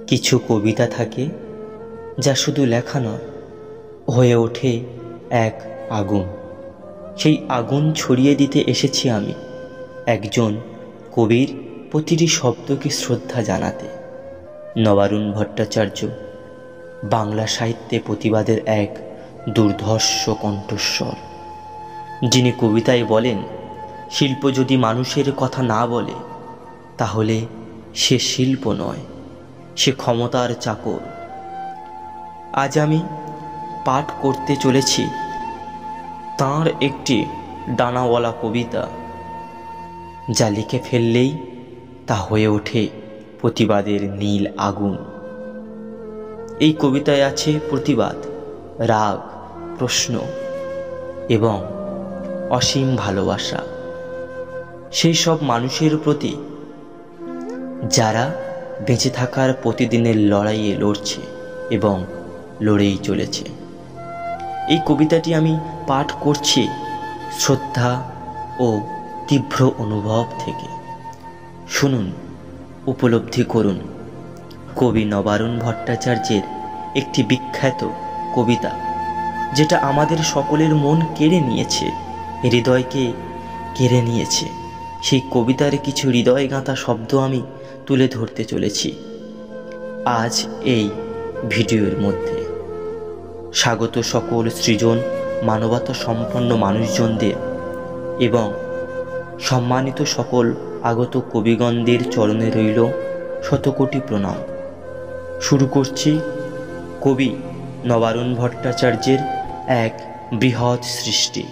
কিছু কবিতা থাকে যা শুধু লেখা নয়, হয়ে ওঠে এক আগুন। সেই আগুন ছড়িয়ে দিতে এসেছি আমি, একজন কবির প্রতিটি শব্দকে শ্রদ্ধা জানাতে। নবারুণ ভট্টাচার্য বাংলা সাহিত্যে প্রতিবাদের এক দুর্ধর্ষ কণ্ঠস্বর, যিনি কবিতায় বলেন, শিল্প যদি মানুষের কথা না বলে তাহলে সে শিল্প নয়, সে ক্ষমতার চাকর। আজ আমি পাঠ করতে চলেছি তাঁর একটি ডানাওয়ালা কবিতা, যা লিখে ফেললেই তা হয়ে ওঠে প্রতিবাদের নীল আগুন। এই কবিতায় আছে প্রতিবাদ, রাগ, প্রশ্ন এবং অসীম ভালোবাসা সেই সব মানুষের প্রতি যারা বেঁচে থাকার প্রতিদিনের লড়াইয়ে লড়ছে এবং লড়েই চলেছে। এই কবিতাটি আমি পাঠ করছি শ্রদ্ধা ও তীব্র অনুভব থেকে। শুনুন, উপলব্ধি করুন কবি নবারুণ ভট্টাচার্যের একটি বিখ্যাত কবিতা, যেটা আমাদের সকলের মন কেড়ে নিয়েছে, হৃদয়কে কেড়ে নিয়েছে। সেই কবিতার কিছু হৃদয় গাঁথা শব্দ আমি তুলে ধরতে চলেছি আজ এই ভিডিওর মধ্যে। স্বাগত সকল সৃজন মানবতা সম্পন্ন মানুষজনদের এবং সম্মানিত সকল আগত কবিগণদের চরণে রইল শতকোটি প্রণাম। শুরু করছি কবি নবারুণ ভট্টাচার্যের এক বৃহৎ সৃষ্টি।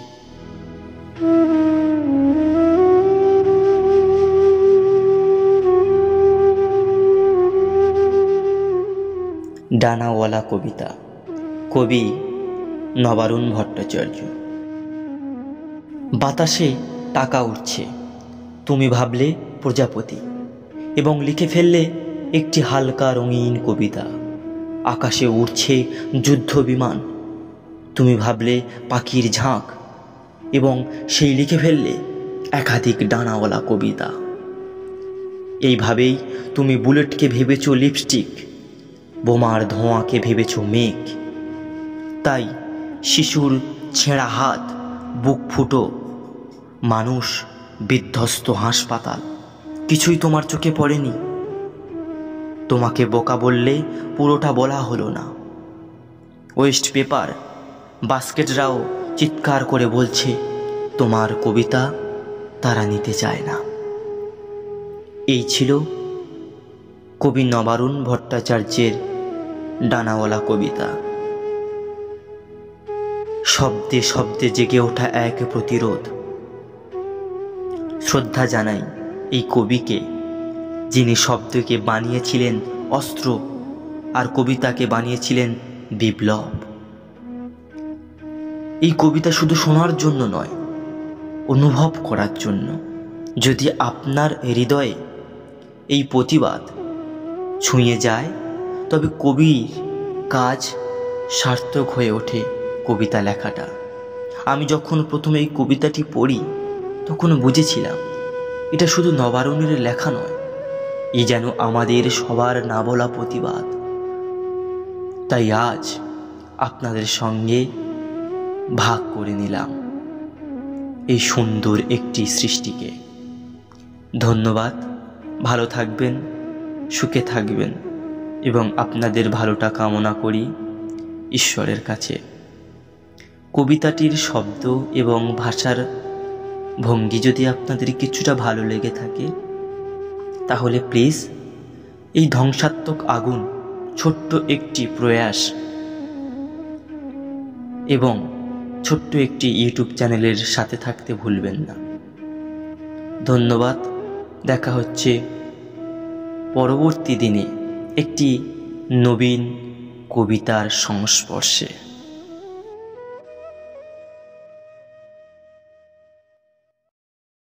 ডানাওয়ালা কবিতা, কবি নবারুণ ভট্টাচার্য। বাতাসে টাকা উঠছে, তুমি ভাবলে প্রজাপতি, এবং লিখে ফেললে একটি হালকা রঙিন কবিতা। আকাশে উড়ছে যুদ্ধ বিমান, তুমি ভাবলে পাখির ঝাঁক, এবং সেই লিখে ফেললে একাধিক ডানাওয়ালা কবিতা। এইভাবেই তুমি বুলেটকে ভেবেছ লিপস্টিক, বোমার ধোঁয়াকে ভেবেছ মেঘ। তাই শিশুর ছেঁড়া হাত, বুক ফুটো মানুষ, বিধ্বস্ত হাসপাতাল, কিছুই তোমার চোখে পড়েনি। তোমাকে বোকা বললে পুরোটা বলা হলো না। ওয়েস্ট পেপার বাস্কেটরাও চিৎকার করে বলছে তোমার কবিতা তারা নিতে চায় না। এই ছিল কবি নবারুণ ভট্টাচার্যের ডানাওয়ালা কবিতা। শব্দে শব্দে জেগে ওঠা এক প্রতিরোধ। শ্রদ্ধা জানাই এই কবিকে, যিনি শব্দকে বানিয়েছিলেন অস্ত্র আর কবিতাকে বানিয়েছিলেন বিপ্লব। এই কবিতা শুধু শোনার জন্য নয়, অনুভব করার জন্য। যদি আপনার হৃদয়ে এই প্রতিবাদ ছুঁয়ে যায়, তবে কবির কাজ সার্থক হয়ে ওঠে কবিতা লেখাটা। আমি যখন প্রথমে এই কবিতাটি পড়ি তখন বুঝেছিলাম এটা শুধু নবারুণের লেখা নয়, এ যেন আমাদের সবার না বলা প্রতিবাদ। তাই আজ আপনাদের সঙ্গে ভাগ করে নিলাম এই সুন্দর একটি সৃষ্টিকে। ধন্যবাদ, ভালো থাকবেন, সুখে থাকবেন, এবং আপনাদের ভালোটা কামনা করি ঈশ্বরের কাছে। কবিতাটির শব্দ এবং ভাষার ভঙ্গি যদি আপনাদের কিছুটা ভালো লেগে থাকে, তাহলে প্লিজ এই ধ্বংসাত্মক আগুন ছোট্ট একটি প্রয়াস এবং ছোট্ট একটি ইউটিউব চ্যানেলের সাথে থাকতে ভুলবেন না। ধন্যবাদ, দেখা হচ্ছে পরবর্তী দিনে একটি নবীন কবিতার সংস্পর্শে।